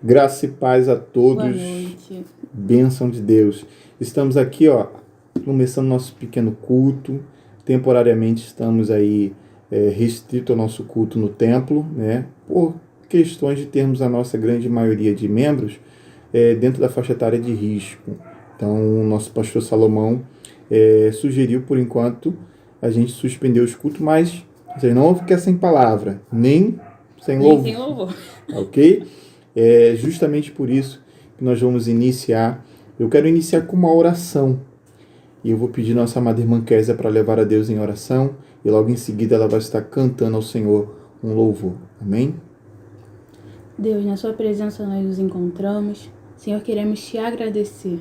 Graça e paz a todos. Boa noite. Bênção de Deus. Estamos aqui, começando nosso pequeno culto. Temporariamente estamos aí restrito ao nosso culto no templo, né? Por questões de termos a nossa grande maioria de membros dentro da faixa etária de risco. Então, o nosso pastor Salomão sugeriu, por enquanto, a gente suspender os cultos, mas vocês não vão ficar sem palavra, nem sem louvor. Nem sem louvor. Ok? É justamente por isso que nós vamos iniciar. Eu quero iniciar com uma oração. E eu vou pedir nossa amada irmã Kézia para levar a Deus em oração. E logo em seguida ela vai estar cantando ao Senhor um louvor. Amém? Deus, na sua presença nós nos encontramos. Senhor, queremos te agradecer.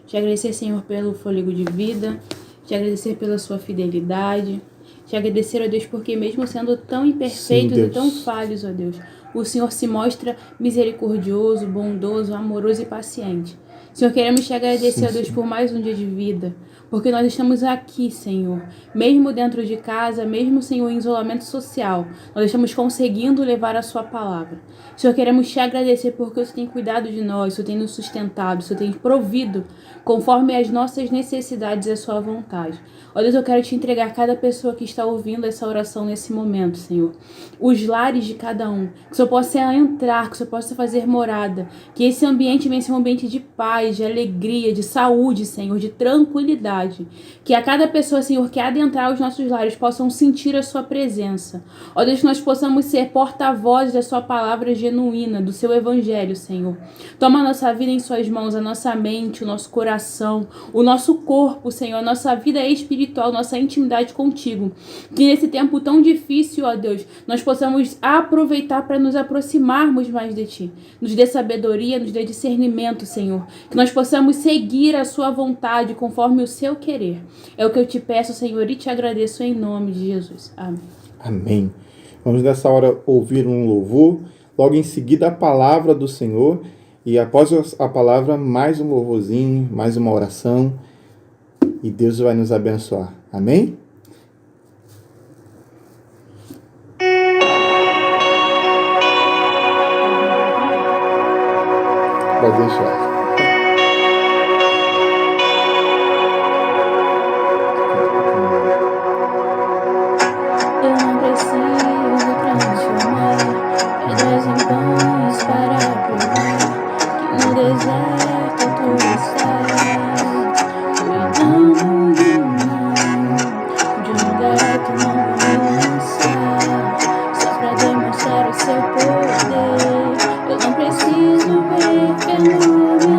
Te agradecer, Senhor, pelo fôlego de vida. Te agradecer pela sua fidelidade. Te agradecer, ó Deus, porque mesmo sendo tão imperfeitos e tão falhos, ó Deus, o Senhor se mostra misericordioso, bondoso, amoroso e paciente. Senhor, queremos te agradecer, ó Deus, por mais um dia de vida, porque nós estamos aqui, Senhor, mesmo dentro de casa, mesmo, Senhor, em isolamento social, nós estamos conseguindo levar a sua palavra. Senhor, queremos te agradecer porque o Senhor tem cuidado de nós, o Senhor tem nos sustentado, o Senhor tem provido conforme as nossas necessidades e a sua vontade. Ó Deus, eu quero te entregar cada pessoa que está ouvindo essa oração nesse momento, Senhor. Os lares de cada um, que o Senhor possa entrar, que o Senhor possa fazer morada, que esse ambiente venha ser um ambiente de paz, de alegria, de saúde, Senhor, de tranquilidade. Que a cada pessoa, Senhor, que adentrar os nossos lares possam sentir a sua presença. Ó Deus, que nós possamos ser porta-vozes da sua palavra genuína, do seu evangelho, Senhor. Toma a nossa vida em suas mãos, a nossa mente, o nosso coração, o nosso corpo, Senhor, a nossa vida espiritual, nossa intimidade contigo. Que nesse tempo tão difícil, ó Deus, nós possamos aproveitar para nos aproximarmos mais de Ti. Nos dê sabedoria, nos dê discernimento, Senhor. Que nós possamos seguir a Sua vontade conforme o Seu querer. É o que eu te peço, Senhor, e te agradeço em nome de Jesus. Amém. Amém. Vamos nessa hora ouvir um louvor, logo em seguida a palavra do Senhor, e após a palavra mais um louvorzinho, mais uma oração, e Deus vai nos abençoar. Amém? Pode deixar. Seu poder, eu não preciso ver pelo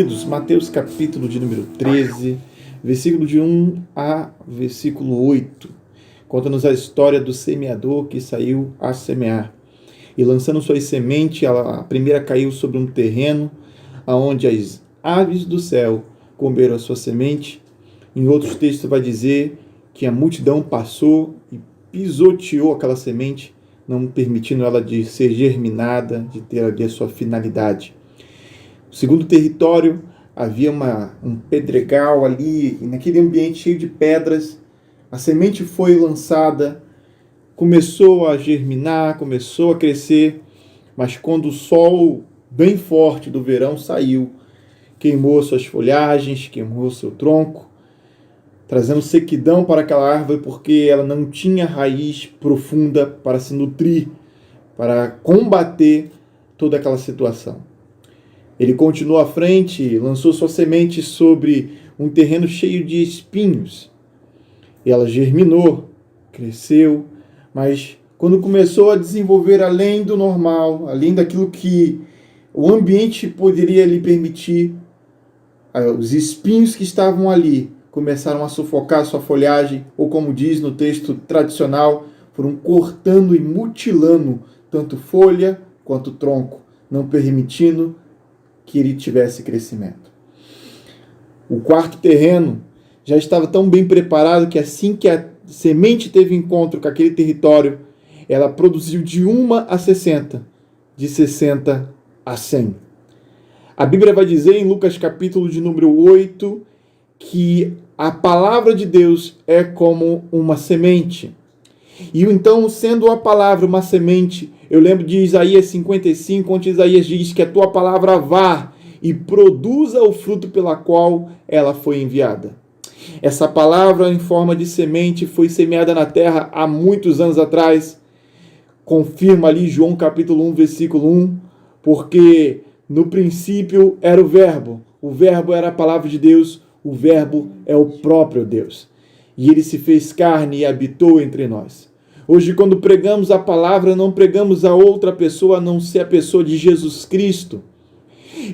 queridos, Mateus capítulo de número 13, versículo de 1 a versículo 8, conta-nos a história do semeador que saiu a semear. E lançando suas sementes, a primeira caiu sobre um terreno, onde as aves do céu comeram a sua semente. Em outros textos vai dizer que a multidão passou e pisoteou aquela semente, não permitindo ela de ser germinada, de ter ali a sua finalidade. No segundo território, havia um pedregal ali, e naquele ambiente cheio de pedras, a semente foi lançada, começou a germinar, começou a crescer, mas quando o sol bem forte do verão saiu, queimou suas folhagens, queimou seu tronco, trazendo sequidão para aquela árvore, porque ela não tinha raiz profunda para se nutrir, para combater toda aquela situação. Ele continuou à frente, lançou sua semente sobre um terreno cheio de espinhos. E ela germinou, cresceu, mas quando começou a desenvolver além do normal, além daquilo que o ambiente poderia lhe permitir, os espinhos que estavam ali começaram a sufocar sua folhagem, ou como diz no texto tradicional, foram cortando e mutilando tanto folha quanto tronco, não permitindo que ele tivesse crescimento. O quarto terreno já estava tão bem preparado que assim que a semente teve encontro com aquele território, ela produziu de 1 a 60, de 60 a 100. A Bíblia vai dizer em Lucas capítulo de número 8 que a palavra de Deus é como uma semente. E então, sendo a palavra uma semente, eu lembro de Isaías 55, onde Isaías diz que a tua palavra vá e produza o fruto pela qual ela foi enviada. Essa palavra em forma de semente foi semeada na terra há muitos anos atrás. Confirma ali João capítulo 1, versículo 1, porque no princípio era o verbo era a palavra de Deus, o verbo é o próprio Deus. E ele se fez carne e habitou entre nós. Hoje, quando pregamos a palavra, não pregamos a outra pessoa, a não ser a pessoa de Jesus Cristo.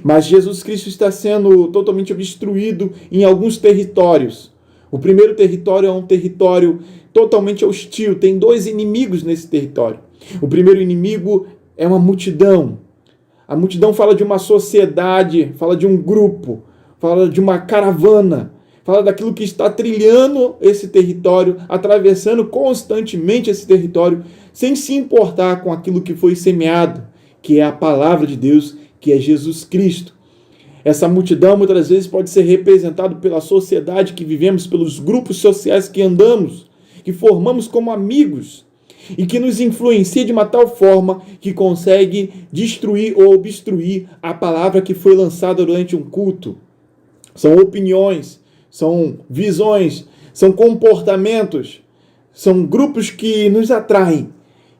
Mas Jesus Cristo está sendo totalmente obstruído em alguns territórios. O primeiro território é um território totalmente hostil. Tem 2 inimigos nesse território. O primeiro inimigo é uma multidão. A multidão fala de uma sociedade, fala de um grupo, fala de uma caravana, fala daquilo que está trilhando esse território, atravessando constantemente esse território, sem se importar com aquilo que foi semeado, que é a palavra de Deus, que é Jesus Cristo. Essa multidão muitas vezes pode ser representada pela sociedade que vivemos, pelos grupos sociais que andamos, que formamos como amigos, e que nos influencia de uma tal forma que consegue destruir ou obstruir a palavra que foi lançada durante um culto. São opiniões, são visões, são comportamentos, são grupos que nos atraem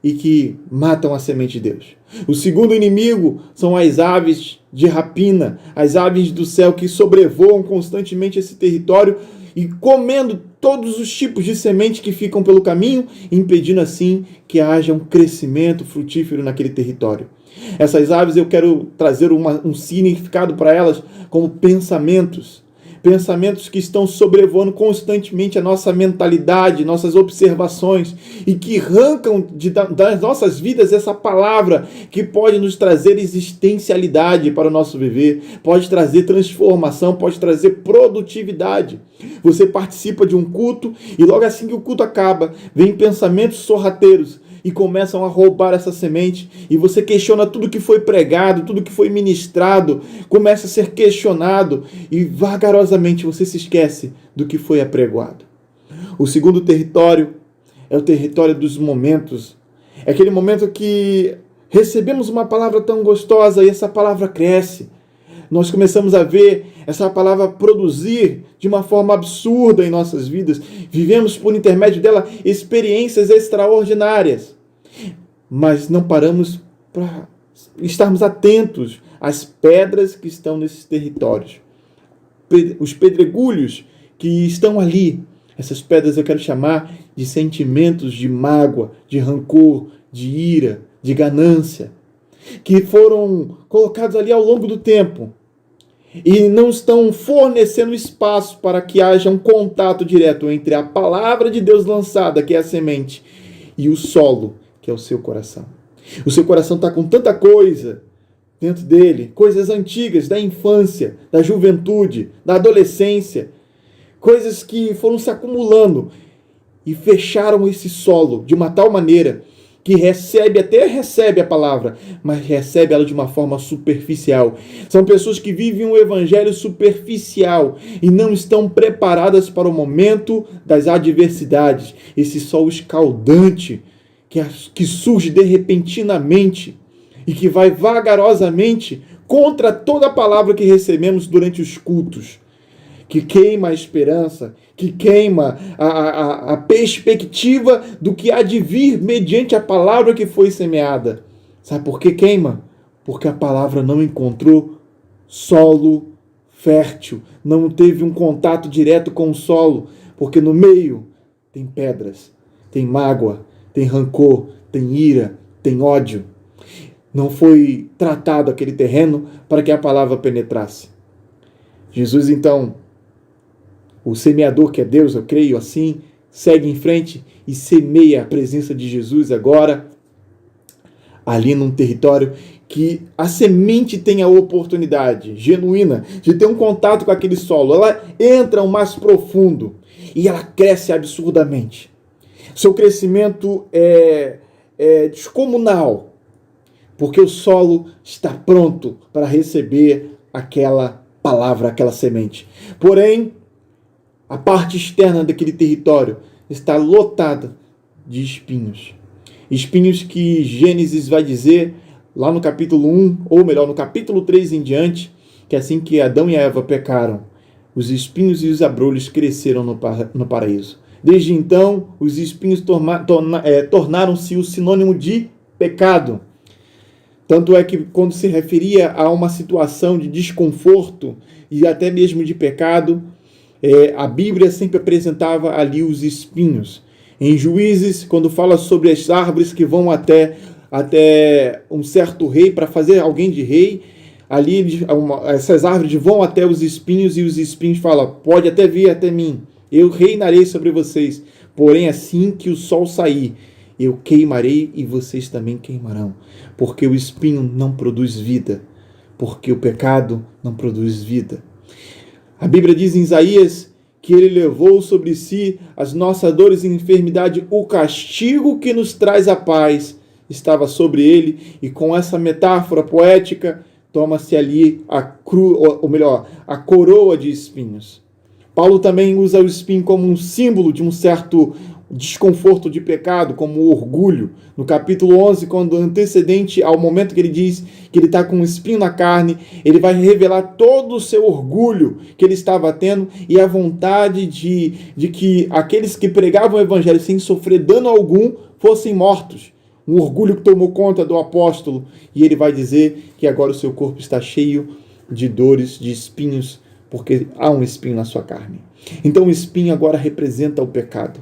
e que matam a semente de Deus. O segundo inimigo são as aves de rapina, as aves do céu que sobrevoam constantemente esse território e comendo todos os tipos de semente que ficam pelo caminho, impedindo assim que haja um crescimento frutífero naquele território. Essas aves eu quero trazer um significado para elas como pensamentos. Pensamentos que estão sobrevoando constantemente a nossa mentalidade, nossas observações e que arrancam das nossas vidas essa palavra que pode nos trazer existencialidade para o nosso viver, pode trazer transformação, pode trazer produtividade. Você participa de um culto e logo assim que o culto acaba, vem pensamentos sorrateiros e começam a roubar essa semente, e você questiona tudo que foi pregado, tudo que foi ministrado, começa a ser questionado, e vagarosamente você se esquece do que foi apregoado. O segundo território é o território dos momentos. É aquele momento que recebemos uma palavra tão gostosa e essa palavra cresce. Nós começamos a ver essa palavra produzir de uma forma absurda em nossas vidas. Vivemos por intermédio dela experiências extraordinárias. Mas não paramos para estarmos atentos às pedras que estão nesses territórios. Os pedregulhos que estão ali. Essas pedras eu quero chamar de sentimentos de mágoa, de rancor, de ira, de ganância, que foram colocados ali ao longo do tempo. e não estão fornecendo espaço para que haja um contato direto entre a palavra de Deus lançada, que é a semente, e o solo, que é o seu coração. O seu coração está com tanta coisa dentro dele, coisas antigas da infância, da juventude, da adolescência, coisas que foram se acumulando e fecharam esse solo de uma tal maneira que até recebe a palavra, mas recebe ela de uma forma superficial. São pessoas que vivem um evangelho superficial e não estão preparadas para o momento das adversidades. Esse sol escaldante que surge de repentinamente e que vai vagarosamente contra toda a palavra que recebemos durante os cultos, que queima a esperança, que queima a perspectiva do que há de vir mediante a palavra que foi semeada. Sabe por que queima? Porque a palavra não encontrou solo fértil, não teve um contato direto com o solo, porque no meio tem pedras, tem mágoa, tem rancor, tem ira, tem ódio. Não foi tratado aquele terreno para que a palavra penetrasse. Jesus, então, o semeador que é Deus, eu creio assim, segue em frente e semeia a presença de Jesus agora ali num território que a semente tem a oportunidade genuína de ter um contato com aquele solo. Ela entra o mais profundo e ela cresce absurdamente. Seu crescimento é descomunal, porque o solo está pronto para receber aquela palavra, aquela semente. Porém, a parte externa daquele território está lotada de espinhos. Espinhos que Gênesis vai dizer lá no capítulo 1, ou melhor, no capítulo 3 em diante, que assim que Adão e Eva pecaram, os espinhos e os abrolhos cresceram no paraíso. Desde então, os espinhos tornaram-se o sinônimo de pecado. Tanto é que quando se referia a uma situação de desconforto e até mesmo de pecado, a Bíblia sempre apresentava ali os espinhos. Em Juízes, quando fala sobre as árvores que vão até um certo rei, para fazer alguém de rei, ali essas árvores vão até os espinhos e os espinhos falam, pode até vir até mim, eu reinarei sobre vocês, porém assim que o sol sair, eu queimarei e vocês também queimarão, porque o espinho não produz vida, porque o pecado não produz vida. A Bíblia diz em Isaías que ele levou sobre si as nossas dores e enfermidade, o castigo que nos traz a paz estava sobre ele, e com essa metáfora poética, toma-se ali a coroa de espinhos. Paulo também usa o espinho como um símbolo de um certo desconforto de pecado, como o orgulho. No capítulo 11, quando antecedente ao momento que ele diz que ele está com um espinho na carne, ele vai revelar todo o seu orgulho que ele estava tendo e a vontade de que aqueles que pregavam o evangelho sem sofrer dano algum fossem mortos. Um orgulho que tomou conta do apóstolo, e ele vai dizer que agora o seu corpo está cheio de dores, de espinhos, porque há um espinho na sua carne. Então o espinho agora representa o pecado.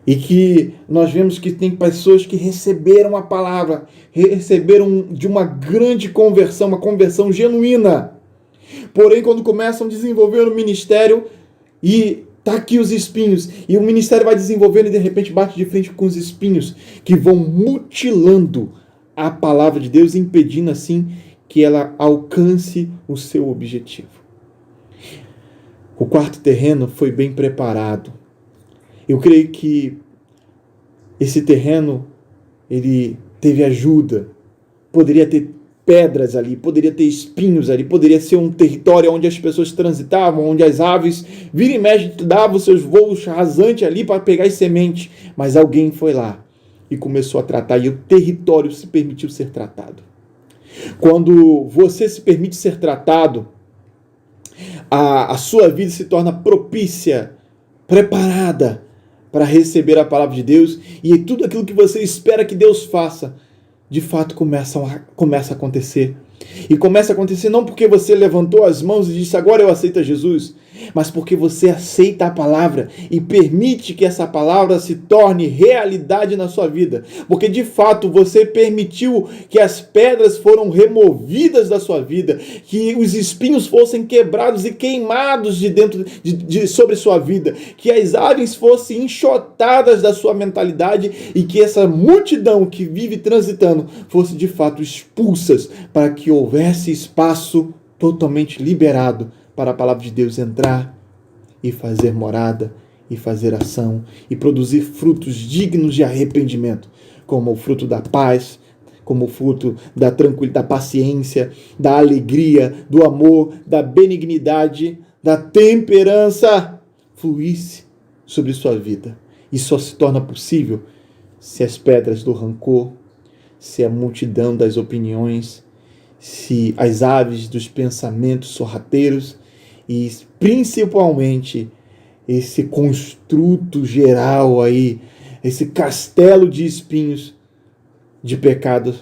E que nós vemos que tem pessoas que receberam a palavra, receberam de uma grande conversão, uma conversão genuína. Porém, quando começam a desenvolver o ministério, e tá aqui os espinhos, e o ministério vai desenvolvendo e de repente bate de frente com os espinhos, que vão mutilando a palavra de Deus, impedindo assim que ela alcance o seu objetivo. O quarto terreno foi bem preparado. Eu creio que esse terreno, ele teve ajuda, poderia ter pedras ali, poderia ter espinhos ali, poderia ser um território onde as pessoas transitavam, onde as aves, vira e mexe, davam seus voos rasantes ali para pegar as sementes, mas alguém foi lá e começou a tratar, e o território se permitiu ser tratado. Quando você se permite ser tratado, a sua vida se torna propícia, preparada para receber a palavra de Deus, e tudo aquilo que você espera que Deus faça, de fato começa a acontecer. E começa a acontecer não porque você levantou as mãos e disse, agora eu aceito a Jesus, mas porque você aceita a palavra e permite que essa palavra se torne realidade na sua vida. Porque de fato você permitiu que as pedras foram removidas da sua vida, que os espinhos fossem quebrados e queimados de dentro sobre sua vida, que as aves fossem enxotadas da sua mentalidade e que essa multidão que vive transitando fosse de fato expulsas, para que houvesse espaço totalmente liberado para a palavra de Deus entrar e fazer morada, e fazer ação, e produzir frutos dignos de arrependimento, como o fruto da paz, como o fruto da tranquilidade, da paciência, da alegria, do amor, da benignidade, da temperança, fluísse sobre sua vida. E só se torna possível se as pedras do rancor, se a multidão das opiniões, se as aves dos pensamentos sorrateiros e principalmente esse construto geral aí, esse castelo de espinhos de pecado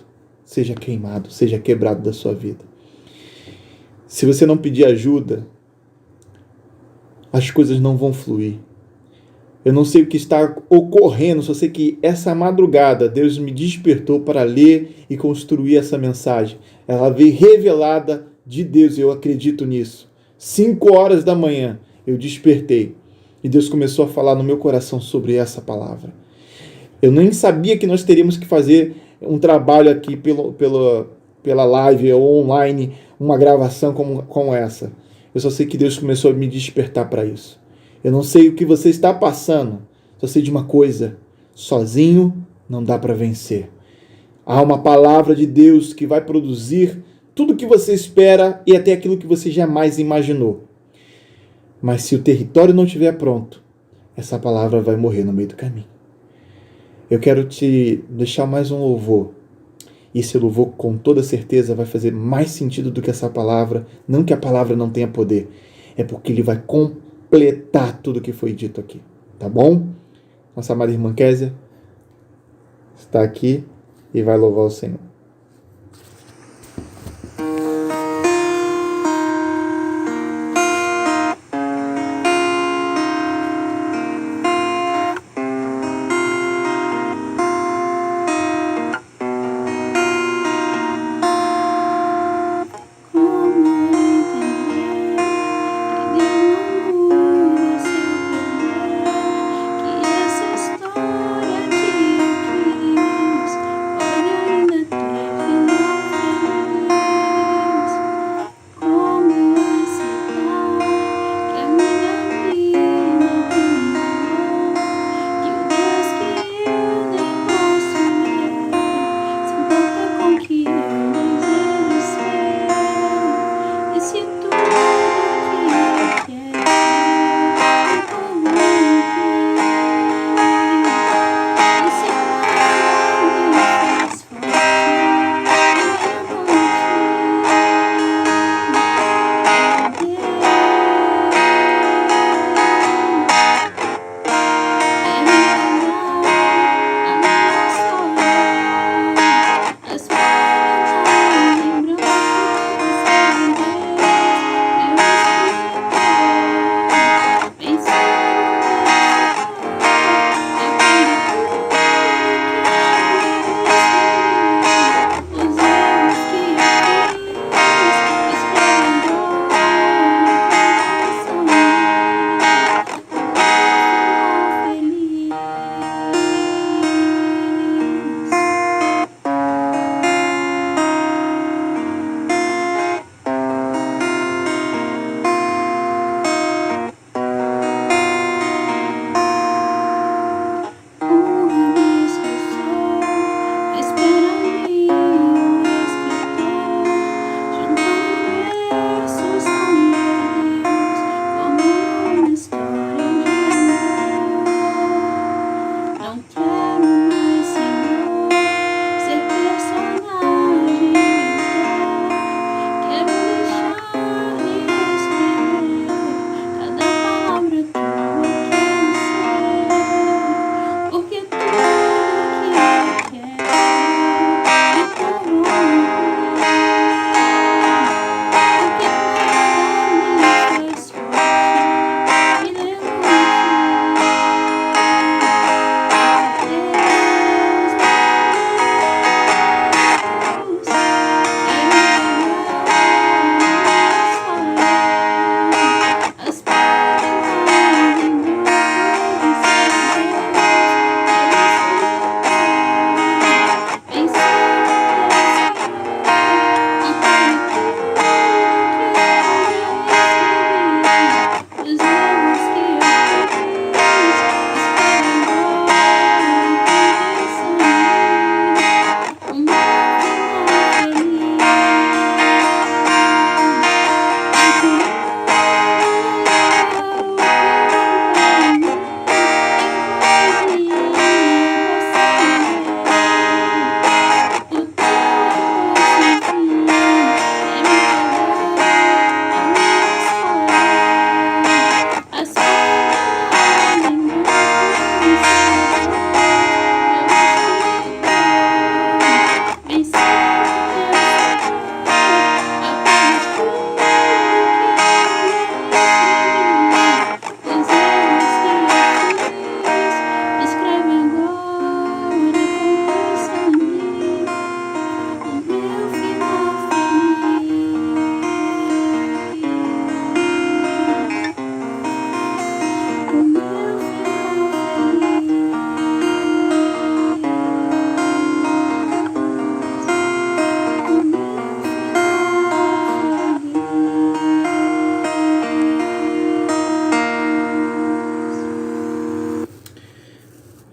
seja queimado, seja quebrado da sua vida. Se você não pedir ajuda, as coisas não vão fluir. Eu não sei o que está ocorrendo, só sei que essa madrugada Deus me despertou para ler e construir essa mensagem. Ela veio revelada de Deus e eu acredito nisso. 5 horas da manhã eu despertei e Deus começou a falar no meu coração sobre essa palavra. Eu nem sabia que nós teríamos que fazer um trabalho aqui pela live ou online, uma gravação como essa. Eu só sei que Deus começou a me despertar para isso. Eu não sei o que você está passando, só sei de uma coisa: sozinho não dá para vencer. Há uma palavra de Deus que vai produzir tudo o que você espera e até aquilo que você jamais imaginou. Mas se o território não estiver pronto, essa palavra vai morrer no meio do caminho. Eu quero te deixar mais um louvor. E esse louvor, com toda certeza, vai fazer mais sentido do que essa palavra. Não que a palavra não tenha poder, é porque ele vai completar tudo o que foi dito aqui. Tá bom? Nossa amada irmã Késia está aqui e vai louvar o Senhor. Que essa história que eu quis pode ainda ter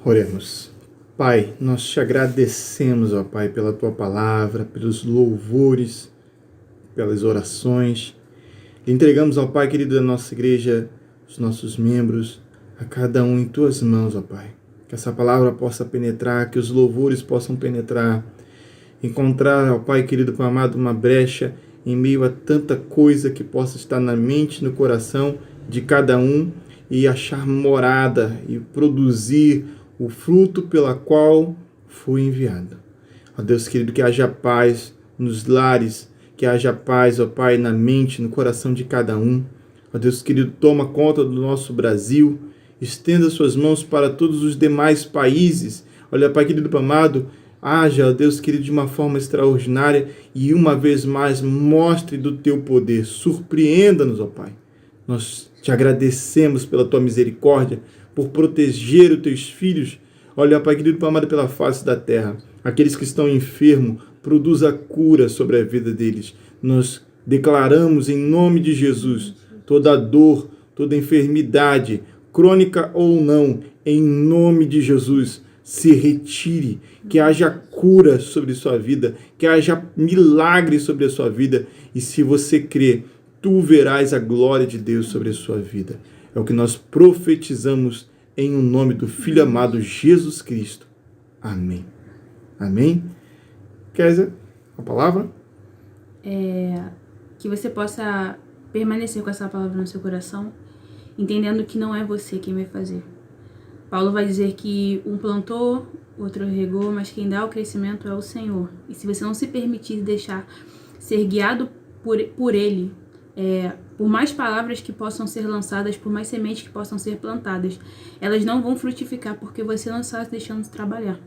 Oremos. Pai, nós te agradecemos, ó Pai, pela tua palavra, pelos louvores, pelas orações. Entregamos ao Pai querido da nossa igreja, os nossos membros, a cada um em tuas mãos, ó Pai. Que essa palavra possa penetrar, que os louvores possam penetrar, encontrar, ó Pai querido, Pai amado, uma brecha em meio a tanta coisa que possa estar na mente, no coração de cada um e achar morada e produzir o fruto pela qual foi enviado. Ó Deus querido, que haja paz nos lares, que haja paz, ó Pai, na mente, no coração de cada um. Ó Deus querido, toma conta do nosso Brasil, estenda suas mãos para todos os demais países. Olha, Pai querido, Pai amado, haja, ó Deus querido, de uma forma extraordinária e uma vez mais mostre do teu poder. Surpreenda-nos, ó Pai. Nós te agradecemos pela tua misericórdia, por proteger os teus filhos. Olha, Pai querido, Pai amado, pela face da terra. Aqueles que estão enfermos, produza cura sobre a vida deles. Nós declaramos em nome de Jesus toda dor, toda enfermidade, crônica ou não, em nome de Jesus, se retire, que haja cura sobre sua vida, que haja milagre sobre a sua vida, e se você crê, tu verás a glória de Deus sobre a sua vida. É o que nós profetizamos em o nome do Filho amado Jesus Cristo. Amém. Amém. Kézia, a palavra? Que você possa permanecer com essa palavra no seu coração, entendendo que não é você quem vai fazer. Paulo vai dizer que um plantou, outro regou, mas quem dá o crescimento é o Senhor. E se você não se permitir deixar ser guiado por Ele, por mais palavras que possam ser lançadas, por mais sementes que possam ser plantadas, elas não vão frutificar porque você não está se deixando de trabalhar.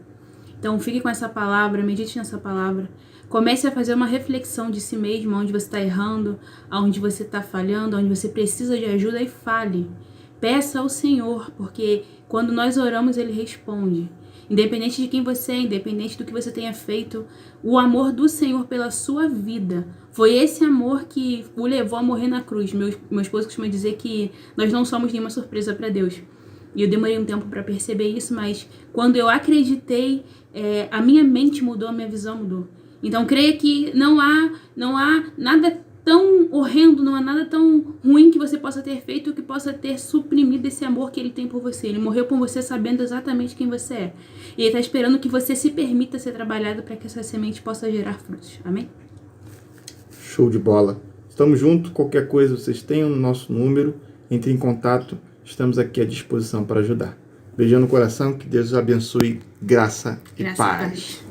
Então fique com essa palavra, medite nessa palavra, comece a fazer uma reflexão de si mesmo, onde você está errando, onde você está falhando, onde você precisa de ajuda, e fale. Peça ao Senhor, porque quando nós oramos, Ele responde. Independente de quem você é, independente do que você tenha feito, o amor do Senhor pela sua vida foi esse amor que o levou a morrer na cruz. Meu esposo costuma dizer que nós não somos nenhuma surpresa para Deus. E eu demorei um tempo para perceber isso, mas quando eu acreditei, a minha mente mudou, a minha visão mudou. Então creia que não há nada tão horrendo, não há nada tão ruim que você possa ter feito que possa ter suprimido esse amor que Ele tem por você. Ele morreu por você sabendo exatamente quem você é. E Ele está esperando que você se permita ser trabalhado para que essa semente possa gerar frutos. Amém? Show de bola. Estamos juntos. Qualquer coisa, vocês tenham o nosso número. Entre em contato. Estamos aqui à disposição para ajudar. Beijão no coração. Que Deus os abençoe. Graça e paz.